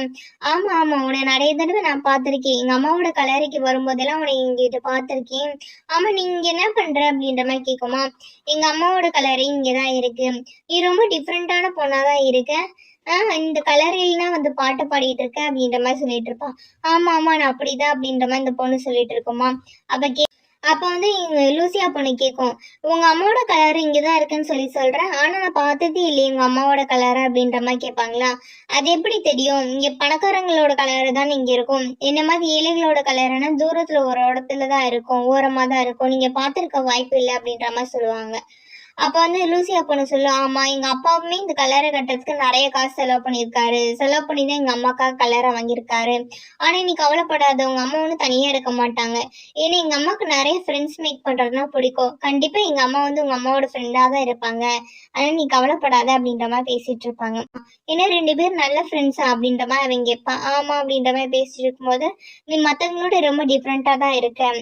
ஆமா ஆமா, உன்னை நிறைய தடவை நான் பார்த்துருக்கேன், எங்க அம்மாவோட கல்லறைக்கு வரும்போதெல்லாம் உன்னை இங்கிட்ட பார்த்துருக்கேன். ஆமா நீ இங்க என்ன பண்ற அப்படின்ற மாதிரி கேட்குமா. எங்க அம்மாவோட கல்லறை இங்கதான் இருக்கு, நீ ரொம்ப டிஃப்ரெண்டான பொண்ணாதான் இருக்க, இந்த கலரிலாம் வந்து பாட்டு பாடிட்டு இருக்க அப்படின்ற மாதிரி சொல்லிட்டு இருப்பான். ஆமா ஆமா நான் அப்படிதான் அப்படின்ற மாதிரி இந்த பொண்ணு சொல்லிட்டு இருக்குமா. அப்ப வந்து லூசியா பொண்ணு கேட்கும், உங்க அம்மாவோட கலர் இங்கதான் இருக்குன்னு சொல்றேன், ஆனா நான் பார்த்ததே இல்லையே உங்க அம்மாவோட கலர் அப்படின்ற மாதிரி கேட்பாங்களா. அது எப்படி தெரியும், இங்க பணக்காரங்களோட கலர் தான் இங்க இருக்கும், என்ன மாதிரி ஏழைகளோட கலர்னா தூரத்துல ஒரு இடத்துலதான் இருக்கும், ஓரமா தான் இருக்கும், நீங்க பார்த்திருக்க வாய்ப்பு இல்லை அப்படின்ற மாதிரி சொல்லுவாங்க. அப்ப வந்து லூசியா பொண்ணு சொல்லும், ஆமா எங்க அப்பாவுமே இந்த கல்லறை கட்டுறதுக்கு நிறைய காசு செலவு பண்ணியிருக்காரு, செலவு பண்ணி தான் எங்க அம்மாக்காக கல்லறை வாங்கியிருக்காரு. ஆனா நீ கவலைப்படாத, உங்க அம்மா ஒன்றும் தனியா இருக்க மாட்டாங்க, ஏன்னா எங்க அம்மாவுக்கு நிறைய ஃப்ரெண்ட்ஸ் மேக் பண்றதுனா பிடிக்கும், கண்டிப்பா எங்க அம்மா வந்து உங்க அம்மாவோட ஃப்ரெண்டா தான் இருப்பாங்க, ஆனா நீ கவலைப்படாத அப்படின்ற மாதிரி பேசிட்டு இருப்பாங்க. ஏன்னா 2 பேர் நல்ல ஃப்ரெண்ட்ஸா அப்படின்ற மாதிரி அவங்க கேட்பான். ஆமா அப்படின்ற மாதிரி பேசிட்டு இருக்கும்போது, நீ மத்தவங்களோட ரொம்ப டிஃப்ரெண்டா தான் இருக்க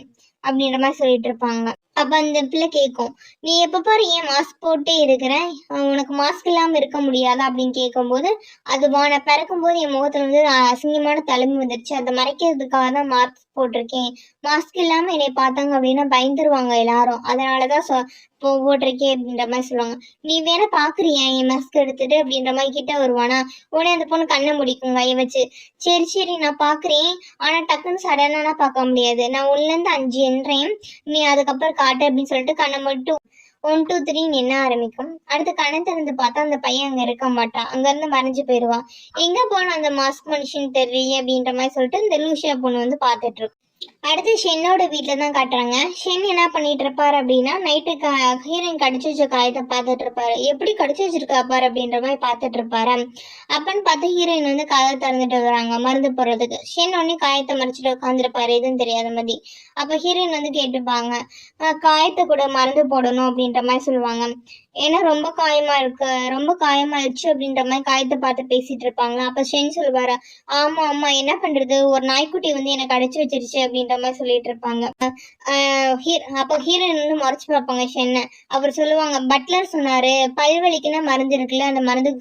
அப்படின்ற மாதிரி சொல்லிட்டு இருப்பாங்க. அப்ப அந்த பிள்ளை கேட்கும், நீ எப்ப பாரு ஏன் மாஸ்க் போட்டே இருக்கிற, உனக்கு மாஸ்க் இல்லாம இருக்க முடியாதா அப்படின்னு கேட்கும்போது, அதுவா நான் பிறக்கும் போது என் முகத்துல வந்து அசிங்கமான தழும்பு வந்துருச்சு, அதை மறைக்கிறதுக்காக தான் மாஸ்க் போட்டிருக்கேன், மாஸ்க் இல்லாம என்னை பார்த்தாங்க அப்படின்னா பயந்துருவாங்க எல்லாரும், அதனாலதான் போட்டிருக்கேன் அப்படின்ற மாதிரி சொல்லுவாங்க. நீ வேணா பாக்குறியா என் மாஸ்க் எடுத்துட்டு அப்படின்ற மாதிரி கிட்ட வருவானா. உடனே அந்த பொண்ணு கண்ணை முடிக்கும் கையை வச்சு, சரி சரி நான் பாக்குறேன், ஆனா டக்குன்னு சடனா பார்க்க முடியாது, நான் உள்ள இருந்து 5 எண்றேன், நீ அதுக்கப்புறம் காட்டு அப்படின்னு சொல்லிட்டு கண்ணை மட்டும் 1 2 3 என்ன ஆரம்பிக்கும். அடுத்து கண்ணை திறந்து பார்த்தா அந்த பையன் அங்க இருக்க மாட்டான், அங்க இருந்து மறைஞ்சு போயிடுவான். எங்க போன அந்த மாஸ்க் மனுஷன் தெரியல அப்படின்ற மாதிரி சொல்லிட்டு இந்த லூசியா பொண்ணு வந்து பார்த்துட்டு இருக்கும். அடுத்து ஷென்னோட வீட்டில் தான் காட்டுறாங்க. ஷென் என்ன பண்ணிட்டு இருப்பாரு அப்படின்னா நைட்டு ஹீரோயின் கடிச்சு வச்ச காயத்தை பார்த்துட்டு இருப்பாரு. எப்படி கடிச்சு வச்சிருக்கா பாரு அப்படின்ற மாதிரி பார்த்துட்டு இருப்பாரு. அப்பன்னு பார்த்து ஹீரோயின் வந்து கதை திறந்துட்டு வராங்க மருந்து போடுறதுக்கு. ஷென் உடனே காயத்தை மறைச்சிட்டு உட்காந்துருப்பாரு எதுவும் தெரியாத மாதிரி. அப்போ ஹீரோயின் வந்து கேட்டுப்பாங்க, காயத்தை கூட மருந்து போடணும் அப்படின்ற மாதிரி சொல்லுவாங்க. ஏன்னா ரொம்ப காயமா இருக்கு, ரொம்ப காயமாயிடுச்சு அப்படின்ற மாதிரி காயத்தை பார்த்து பேசிட்டு இருப்பாங்களா. அப்போ ஷென் சொல்லுவாரு, ஆமா ஆமா என்ன பண்றது, ஒரு நாய்க்குட்டி வந்து எனக்கு அடைச்சு வச்சிருச்சு அப்படின்ற மாதிரி சொல்லிட்டு இருப்பாங்க. அப்போ ஹீரோயின் வந்து மறைச்சு பார்ப்பாங்க ஷென்னை. அவர் சொல்லுவாங்க, பட்லர் சொன்னாரு பல்வலிக்குன்னா மருந்து இருக்குல்ல, அந்த மருந்து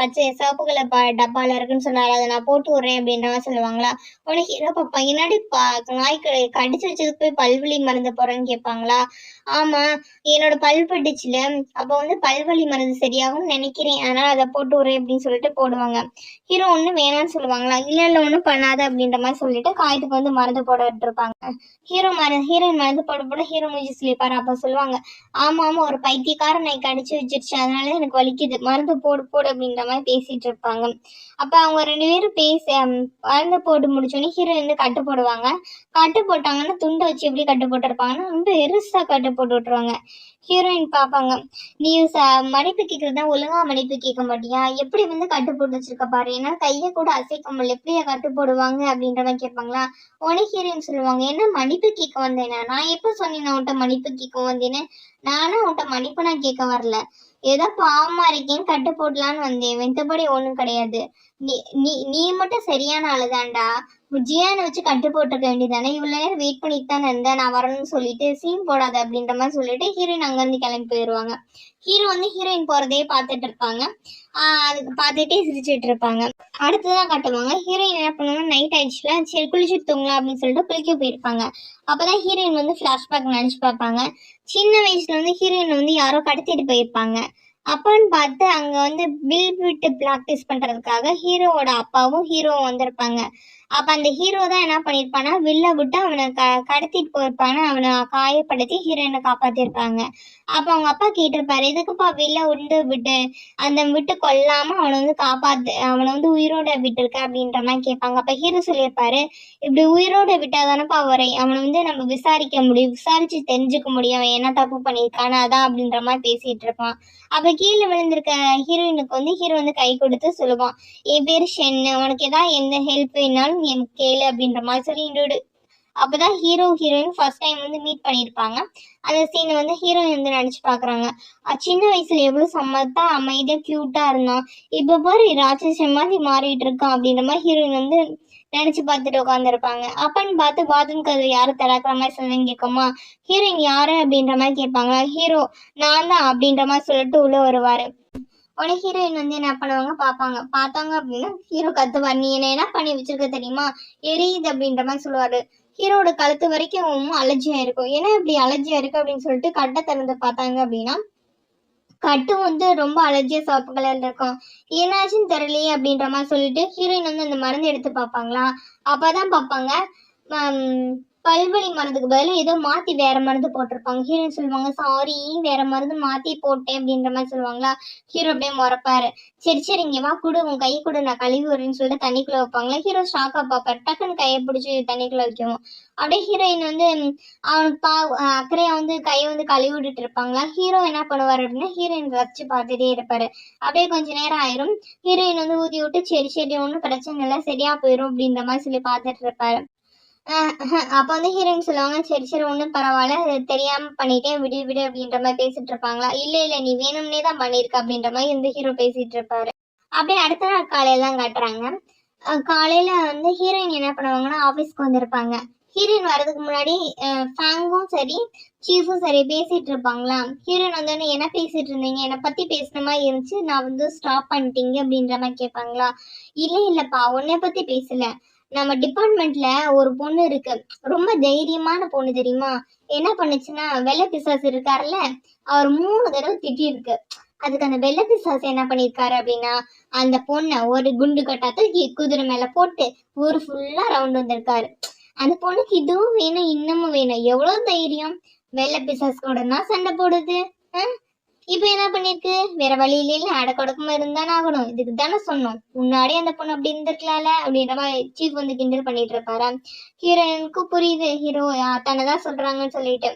பச்சை சிவப்பு கலர் டப்பால இருக்குன்னு சொன்னாரு, அதை நான் போட்டு விடுறேன் அப்படின்ற மாதிரி சொல்லுவாங்களா. உடனே ஹீரோ பார்ப்பான், என்னடி நாய் கடிச்சு வச்சதுக்கு போய் பல்வலி மருந்து போறேன்னு கேட்பாங்களா. ஆமா என்னோட பல் பட்டுச்சுல, அப்போ வந்து பல்வலி மருந்து சரியாகும்னு நினைக்கிறேன், அதனால அதை போட்டு விடுறேன் அப்படின்னு சொல்லிட்டு போடுவாங்க. ஹீரோ ஒண்ணு வேணாம்னு சொல்லுவாங்களா. இல்ல ஒண்ணும் பண்ணாத அப்படின்ற மாதிரி சொல்லிட்டு காயத்துக்கு வந்து மருந்து போட விட்டுருப்பாங்க. ஹீரோயின் மருந்து போட போட ஹீரோ மூஞ்சி சொல்லிப்பாரு. அப்ப சொல்லுவாங்க, ஆமா ஆமா ஒரு பைத்தியக்கார நாய்க்கு அடிச்சு வச்சிருச்சு, அதனால எனக்கு வலிக்குது, மருந்து போடு போடு அப்படின்ற மாதிரி பேசிட்டு இருப்பாங்க. அப்ப அவங்க ரெண்டு பேரும் மருந்து போட்டு முடிச்சோடனே ஹீரோ வந்து கட்டு போடுவாங்க. கட்டு போட்டாங்கன்னா துண்டை வச்சு எப்படி கட்டு போட்டிருப்பாங்கன்னா ரொம்ப பெருசா கட்டு போட்டு விட்டுருவாங்க. ஹீரோயின் பார்ப்பாங்க, நீ மன்னிப்பு கேட்கறதா ஒழுங்கா மன்னிப்பு கேட்க மாட்டியா, எப்படி வந்து கட்டு போட்டு வச்சிருக்க பாரு, ஏன்னா கையை கூட அசைக்க முடியல, எப்படியா கட்டு போடுவாங்க அப்படின்ற மாதிரி கேட்பாங்களா. உடனே ஹீரோயின் சொல்லுவாங்க, என்ன மன்னிப்பு கேட்க வந்தேனா, நான் எப்ப சொன்னேன் உன்கிட்ட மன்னிப்பு கேட்க வந்தேன்னு, நானும் உன்கிட்ட மன்னிப்பு நான் கேட்க வரல, ஏதோ பாவமா இருக்கேன்னு கட்டு போடலான்னு வந்தேன், வெந்தபடி ஒண்ணும் கிடையாது. நீ நீ நீ மட்டும் சரியான ஆளுதான்டா, ஜியானை வச்சு கட்டு போட்டிருக்க வேண்டியதானே, இவ்வளவு நேரம் வெயிட் பண்ணிட்டு தானே இருந்தேன், நான் வரணும்னு சொல்லிட்டு சீன் போடாத அப்படின்ற மாதிரி சொல்லிட்டு ஹீரோயின் அங்கிருந்து கிளம்பி போயிடுவாங்க. ஹீரோ வந்து ஹீரோயின் போறதே பார்த்துட்டு இருப்பாங்க. அதுக்கு பார்த்துட்டே சிரிச்சுட்டு இருப்பாங்க. அடுத்ததான் காட்டுவாங்க, ஹீரோயின் என்ன பண்ணுவாங்க, நைட் ஆயிடுச்சுல, சரி குளிச்சுட்டு தூங்கலாம் அப்படின்னு சொல்லிட்டு குளிக்க போயிருப்பாங்க. அப்பதான் ஹீரோயின் வந்து பிளாஷ்பேக் நினைச்சு பார்ப்பாங்க. சின்ன வயசுல வந்து ஹீரோயின் வந்து யாரோ கடத்திட்டு போயிருப்பாங்க. அப்பன்னு பார்த்து அங்க வந்து வில் விட்டு பிராக்டிஸ் பண்றதுக்காக ஹீரோவோட அப்பாவும் ஹீரோவும் வந்திருப்பாங்க. அப்ப அந்த ஹீரோ தான் என்ன பண்ணிருப்பானா, வில்ல விட்டு அவனை கடத்திட்டு போயிருப்பான, அவனை காயப்படுத்தி ஹீரோயினை காப்பாத்திருப்பாங்க. அப்ப அவங்க அப்பா கேட்டிருப்பாரு, எதுக்குப்பா வில்ல விட்டு அந்த விட்டு கொல்லாம அவனை வந்து அவனை வந்து உயிரோட விட்டுருக்க அப்படின்ற மாதிரி கேட்பாங்க. அப்ப ஹீரோ சொல்லியிருப்பாரு, இப்படி உயிரோட விட்டாதானப்பா அவனை வந்து நம்ம விசாரிக்க முடியும், விசாரிச்சு தெரிஞ்சுக்க முடியும் அவன் என்ன தப்பு பண்ணியிருக்கானு, அதான் அப்படின்ற மாதிரி பேசிட்டு இருப்பான். அப்ப கீழே விழுந்திருக்க ஹீரோயினுக்கு வந்து ஹீரோ வந்து கை கொடுத்து சொல்லுவான், என் பேரு ஷென்னு, உனக்கு ஏதாவது எந்த ஹெல்ப் வேணாலும் நீ எனக்கு கேளு அப்படின்ற மாதிரி சொல்லி அப்பதான் ஹீரோயின் ஃபர்ஸ்ட் டைம் வந்து மீட் பண்ணியிருப்பாங்க. அந்த சீனை வந்து ஹீரோயின் வந்து நினைச்சு பாக்குறாங்க. சின்ன வயசுல எவ்வளவு சம்மத்தா அமைதியா கியூட்டா இருந்தான், இப்ப பாரு ராட்சசன் மாதிரி மாறிட்டு இருக்கான் அப்படின்ற மாதிரி ஹீரோயின் வந்து நினைச்சு பார்த்துட்டு உட்காந்துருப்பாங்க. அப்பன்னு பார்த்து பாத்ரூம் கதவு யாரும் திறக்கிற மாதிரி சொல்லுங்க கேட்குமா. ஹீரோயின் யாரு அப்படின்ற மாதிரி கேட்பாங்க. ஹீரோ நான் தான் அப்படின்ற மாதிரி சொல்லிட்டு உள்ள வருவாரு. உடனே ஹீரோயின் வந்து என்ன பண்ணுவாங்க பார்த்தாங்க அப்படின்னா ஹீரோ கத்துவார், நீ என்ன பண்ணி வச்சிருக்க தெரியுமா, எரியுது அப்படின்ற மாதிரி சொல்லுவாரு. ஹீரோட கழுத்து வரைக்கும் அலர்ஜியா இருக்கும். ஏன்னா இப்படி அலர்ஜியா இருக்கு அப்படின்னு சொல்லிட்டு கட்டை திறந்து பார்த்தாங்க அப்படின்னா கட்டு வந்து ரொம்ப அலர்ஜியா சிவப்பு கலர்ல இருக்கும். என்னாச்சுன்னு தெரியலையே அப்படின்ற மாதிரி சொல்லிட்டு ஹீரோயின் வந்து அந்த மருந்து எடுத்து பார்ப்பாங்களா. அப்பதான் பார்ப்பாங்க, பல்வலி மருந்துக்கு பதிலாக ஏதோ மாத்தி வேற மருந்து போட்டிருப்பாங்க. ஹீரோயின் சொல்லுவாங்க, சாரி வேற மருந்து மாத்தி போட்டேன் அப்படின்ற மாதிரி சொல்லுவாங்களா. ஹீரோ அப்படியே முறைப்பாரு, சரி இங்க வா குடு, உன் கை கொடு நான் கழுவி வரேன்னு சொல்லிட்டு தண்ணிக்குள்ள வைப்பாங்களா. ஹீரோ ஷாக்கா பார்ப்பாரு, டக்குன்னு கையை பிடிச்சி தண்ணிக்குள்ள வைக்கவும் அப்படியே ஹீரோயின் வந்து அவனுக்கு அக்கறையா வந்து கையை வந்து கழுவி விட்டுட்டு இருப்பாங்களா. ஹீரோ என்ன பண்ணுவாரு அப்படின்னா ஹீரோயின் ரசிச்சு பார்த்துட்டே இருப்பாரு. அப்படியே கொஞ்ச நேரம் ஆயிரும். ஹீரோயின் வந்து ஊதி விட்டு சரி ஒன்றும் பிரச்சனை இல்லை சரியா போயிடும் அப்படின்ற மாதிரி சொல்லி பார்த்துட்டு இருப்பாரு. அப்ப வந்து ஹீரோயின் சொல்லுவாங்க, சரி ஒண்ணும் பரவாயில்ல, தெரியாம பண்ணிட்டேன் விடு அப்படின்ற மாதிரி பேசிட்டு இருப்பாங்களா. இல்ல நீ வேணும்னே தான் பண்ணிருக்க அப்படின்ற மாதிரி இந்த ஹீரோ பேசிட்டு இருப்பாரு. அப்படியே அடுத்த நாள் காலையில தான் காட்டுறாங்க. காலையில வந்து ஹீரோயின் என்ன பண்ணுவாங்கன்னா ஆபீஸ்க்கு வந்திருப்பாங்க. ஹீரோயின் வர்றதுக்கு முன்னாடி ஃபேங்கும் சரி சீஃபும் சரி பேசிட்டு இருப்பாங்களா. ஹீரோயின் வந்தோடனே என்ன பேசிட்டு இருந்தீங்க, என்னை பத்தி பேசின மாதிரி இருந்துச்சு, நான் வந்து ஸ்டாப் பண்ணிட்டீங்க அப்படின்ற மாதிரி கேட்பாங்களா. இல்லப்பா உன்னை பத்தி பேசல, நம்ம டிபார்ட்மெண்ட்ல ஒரு பொண்ணு இருக்கு, ரொம்ப தைரியமான பொண்ணு தெரியுமா, என்ன பண்ணுச்சுன்னா வெள்ளை பிசாசு இருக்காருல்ல, அவர் 3 தடவை திட்டி இருக்கு. அதுக்கு அந்த வெள்ளை பிசாசு என்ன பண்ணிருக்காரு அப்படின்னா அந்த பொண்ணை ஒரு குண்டு கட்டா தூக்கி குதிரை மேல போட்டு ஊரு ஃபுல்லா ரவுண்ட் வந்திருக்காரு. அந்த பொண்ணுக்கு இதுவும் வேணும் இன்னமும் வேணும், எவ்வளவு தைரியம், வெள்ளை பிசாசு கூட சண்டை போடுது. இப்போ என்ன பண்ணிருக்கு, வேற வழியில இல்ல அடக்கொடக்கமா இருந்தானே ஆகணும், இதுக்கு தானே சொன்னோம், முன்னாடியே அந்த பொண்ணு அப்படி இருந்திருக்கலாம்ல அப்படின்ற மாதிரி சீஃப் வந்து கிண்டல் பண்ணிட்டு இருப்பாரா. ஹீரோயினுக்கு புரியுது ஹீரோ தன்னை தான் சொல்றாங்கன்னு சொல்லிட்டு.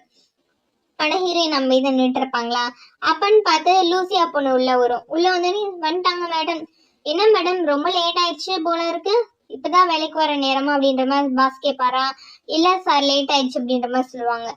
ஆனா ஹீரோயின் நம்ம இதை நின்று இருப்பாங்களா. அப்பன்னு பார்த்து லூசியா பொண்ணு உள்ள வரும். உள்ள வந்து வந்துட்டாங்க மேடம். என்ன மேடம் ரொம்ப லேட் ஆயிடுச்சு போல இருக்கு, இப்பதான் வேலைக்கு வர நேரமா அப்படின்ற மாதிரி பாஸ் கேட்பாரா. இல்ல சார் லேட் ஆயிடுச்சு அப்படின்ற மாதிரி சொல்லுவாங்க.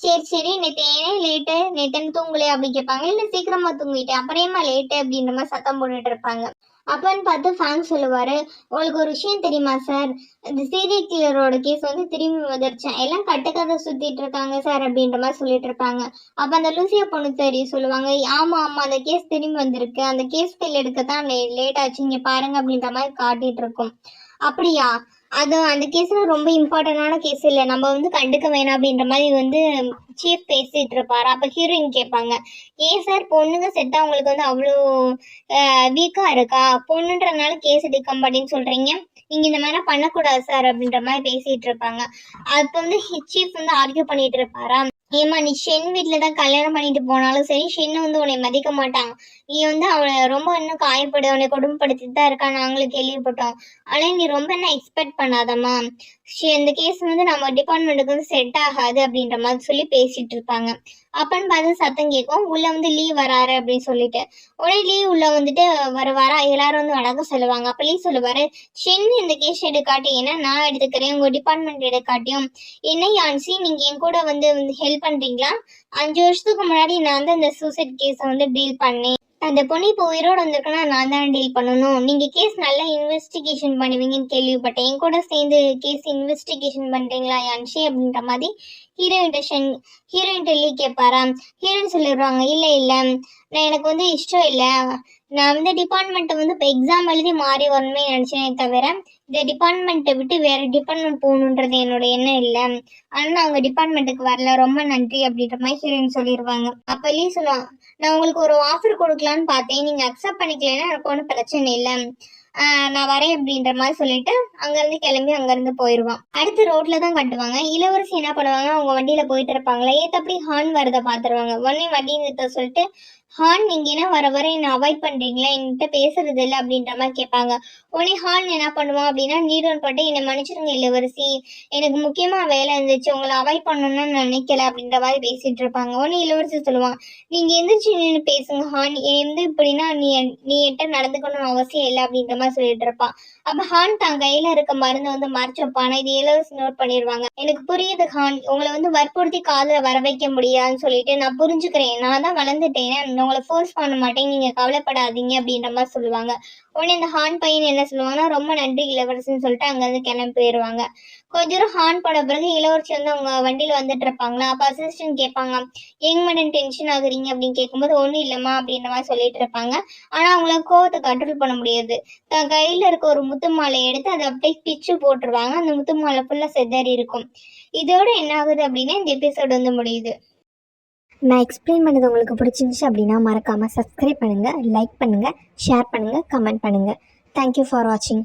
சரி சரி, நேற்று ஏன் லேட்டு, நேற்று தூங்கலையே அப்படின்னு கேட்பாங்க. இல்லை சீக்கிரமா தூங்கிட்டேன் அப்புறமா லேட்டு அப்படின்ற மாதிரி சத்தம் போட்டுட்டு இருப்பாங்க. அப்பன்னு பார்த்து ஃபேங் சொல்லுவாரு, உங்களுக்கு ஒரு விஷயம் தெரியுமா சார், இந்த சீரியல் கில்லரோட கேஸ் வந்து திரும்பி வந்துருச்சேன், எல்லாம் கட்டுக்கதை சுத்திட்டு இருக்காங்க சார் அப்படின்ற மாதிரி சொல்லிட்டு இருப்பாங்க. அப்ப அந்த லூசியா பொண்ணு தெரியும் சொல்லுவாங்க, ஆமா ஆமா அந்த கேஸ் திரும்பி வந்திருக்கு, அந்த கேஸ் ஃபைல் எடுக்கத்தான் லேட் ஆச்சு இங்க பாருங்க அப்படின்ற மாதிரி காட்டிட்டு இருக்கும். அப்படியா, அது அந்த கேஸ்ல ரொம்ப இம்பார்ட்டன்டான கேஸ் இல்லை, நம்ம வந்து கண்டுக்க வேணாம் அப்படின்ற மாதிரி வந்து சீஃப் பேசிட்டு இருப்பாரு. அப்ப ஹீரோயின் கேட்பாங்க, ஏன் சார் பொண்ணுங்க செத்தா உங்களுக்கு வந்து அவ்வளோ வீக்கா இருக்கா, பொண்ணுன்றதுனால கேஸ் எடுக்க மாட்டேன்னு சொல்றீங்க, நீங்க இந்த மாதிரி பண்ணக்கூடாது சார் அப்படின்ற மாதிரி பேசிட்டு இருப்பாங்க. அப்ப வந்து சீஃப் வந்து ஆர்கியூ பண்ணிட்டு இருப்பாரா. ஏமா நீ ஷென் வீட்டில் தான் கல்யாணம் பண்ணிட்டு போனாலும் சரி, ஷென் வந்து உன்னை மதிக்க மாட்டாங்க, நீ வந்து அவனை ரொம்ப இன்னும் காயப்படு அவனை கொடுமைப்படுத்திட்டு தான் இருக்கான்னு நாங்களும் கேள்விப்பட்டோம், ஆனால் நீ ரொம்ப என்ன எக்ஸ்பெக்ட் பண்ணாதம்மா, இந்த கேஸ் வந்து நம்ம டிபார்ட்மெண்ட்டுக்கு வந்து செட் ஆகாது அப்படின்ற மாதிரி சொல்லி பேசிட்டு இருப்பாங்க. அப்பன்னு பார்த்து சத்தம் கேட்கும், உள்ள வந்து லீவ் வராரு அப்படின்னு சொல்லிட்டு. உடனே லீவ் உள்ள வந்துட்டு வருவாரா, எல்லாரும் வந்து வணக்கம் சொல்லுவாங்க. அப்ப லீவ் சொல்லுவாரு, ஷென் இந்த கேஸ் எடுக்காட்டி ஏன்னா நான் எடுத்துக்கிறேன், உங்க டிபார்ட்மெண்ட் எடுக்காட்டியும் என்ன யான்சி நீங்க என் கூட வந்து ஹெல்ப் பண்றீங்களா, 5 வருஷத்துக்கு முன்னாடி நான் தான் இந்த சூசைட் கேஸை வந்து டீல் பண்ணேன், அந்த பொண்ணு இப்போ உயிரோடு வந்திருக்குன்னா நான் தான் டீல் பண்ணணும், நீங்க கேஸ் நல்லா இன்வெஸ்டிகேஷன் பண்ணுவீங்கன்னு கேள்விப்பட்டேன், என் கூட சேர்ந்து கேஸ் இன்வெஸ்டிகேஷன் பண்றீங்களா யான்சி அப்படின்ற மாதிரி ஹீரோயின் லீ கேட்பாரா. ஹீரோயின் சொல்லிடுவாங்க, இல்லை இல்லை நான் எனக்கு வந்து இஷ்டம் இல்லை, நான் வந்து டிபார்ட்மெண்ட்டை வந்து இப்போ எக்ஸாம் எழுதி மாறி வரணுமே நினச்சேனே தவிர இந்த டிபார்ட்மெண்ட்டை விட்டு வேற டிபார்ட்மெண்ட் போகணுன்றது என்னோட எண்ணம் இல்லை, ஆனால் நான் உங்கள் டிபார்ட்மெண்ட்டுக்கு வரல, ரொம்ப நன்றி அப்படின்ற மாதிரி ஹீரோயின் சொல்லிடுவாங்க. அப்போ லீ சொல்லுவாங்க, நான் உங்களுக்கு ஒரு ஆஃபர் கொடுக்கலான்னு பார்த்தேன், நீங்கள் அக்செப்ட் பண்ணிக்கலன்னா எனக்கு ஒன்றும் பிரச்சனை இல்லை, நான் வரேன் அப்படின்ற மாதிரி சொல்லிட்டு அங்கேருந்து கிளம்பி அங்கேருந்து போயிடுவான். அடுத்து ரோட்ல தான் கட்டுவாங்க. இளவரசி என்ன பண்ணுவாங்க, அவங்க வண்டியில் போயிட்டு இருப்பாங்களா, ஏற்றப்படி ஹார்ன் வரதை பார்த்துருவாங்க. உடனே வண்டி நிறுத்த சொல்லிட்டு, ஹார்ன் நீங்க என்ன வர வர என்ன அவாய்ட் பண்றீங்களா, என்கிட்ட பேசுறது இல்லை அப்படின்ற மாதிரி கேட்பாங்க. உடனே ஹார்ன் என்ன பண்ணுவான் அப்படின்னா, நீரோன் போட்டு என்னை மன்னிச்சிருங்க இளவரசி, எனக்கு முக்கியமா வேலை இருந்துச்சு, உங்களை அவாய்ட் பண்ணணும்னு நினைக்கல அப்படின்ற மாதிரி பேசிட்டு இருப்பாங்க. உடனே இளவரசி சொல்லுவான், நீங்க எந்திரிச்சு நின்று பேசுங்க ஹார்ன், எந்த இப்படின்னா நீ என்கிட்ட நடந்துக்கணும்னு அவசியம் இல்லை அப்படின்ற மாதிரி சொல்லிட்டு இருப்பான். அப்ப ஹார்ன் தான் கையில இருக்க மருந்து வந்து மறைச்சு வைப்பானா, இது இளவரசி நோட் பண்ணிடுவாங்க. எனக்கு புரியுது ஹார்ன், உங்களை வந்து வற்புறுத்தி காதல வர வைக்க முடியாதுன்னு சொல்லிட்டு நான் புரிஞ்சுக்கிறேன், நான் தான் வளர்ந்துட்டேன், உங்களை ஃபோர்ஸ் பண்ண மாட்டேன், நீங்க கவலைப்படாதீங்க அப்படின்ற மாதிரி சொல்லுவாங்க. உடனே இந்த ஹார்ன் பையன் என்ன சொல்லுவாங்கன்னா, ரொம்ப நன்றி இளவரசின்னு சொல்லிட்டு அங்கேருந்து கிளம்பி போயிடுவாங்க. கொஞ்ச தூரம் ஹார்ன் போன பிறகு இளவரசி வந்து அவங்க வண்டியில் வந்துட்டு இருப்பாங்களா. அப்போ அசிஸ்டன்ட் கேட்பாங்க, யங் மேடம் டென்ஷன் ஆகுறீங்க அப்படின்னு கேட்கும்போது, ஒன்றும் இல்லைம்மா அப்படின்ற மாதிரி சொல்லிட்டு இருப்பாங்க. ஆனால் அவங்கள கோவத்தை கண்ட்ரோல் பண்ண முடியாது. தன் கையில் இருக்க ஒரு முத்து மாலை எடுத்து அதை அப்படியே பிச்சு போட்டுருவாங்க. அந்த முத்து மாலை ஃபுல்லாக செதறி இருக்கும். இதோட என்ன ஆகுது அப்படின்னா இந்த எபிசோடு வந்து முடியுது. நான் எக்ஸ்பிளைன் பண்ணது உங்களுக்கு பிடிச்சிருந்துச்சு அப்படின்னா மறக்காமல் சப்ஸ்கிரைப் பண்ணுங்கள், லைக் பண்ணுங்கள், ஷேர் பண்ணுங்கள், கமெண்ட் பண்ணுங்கள். தேங்க்யூ ஃபார் வாட்சிங்.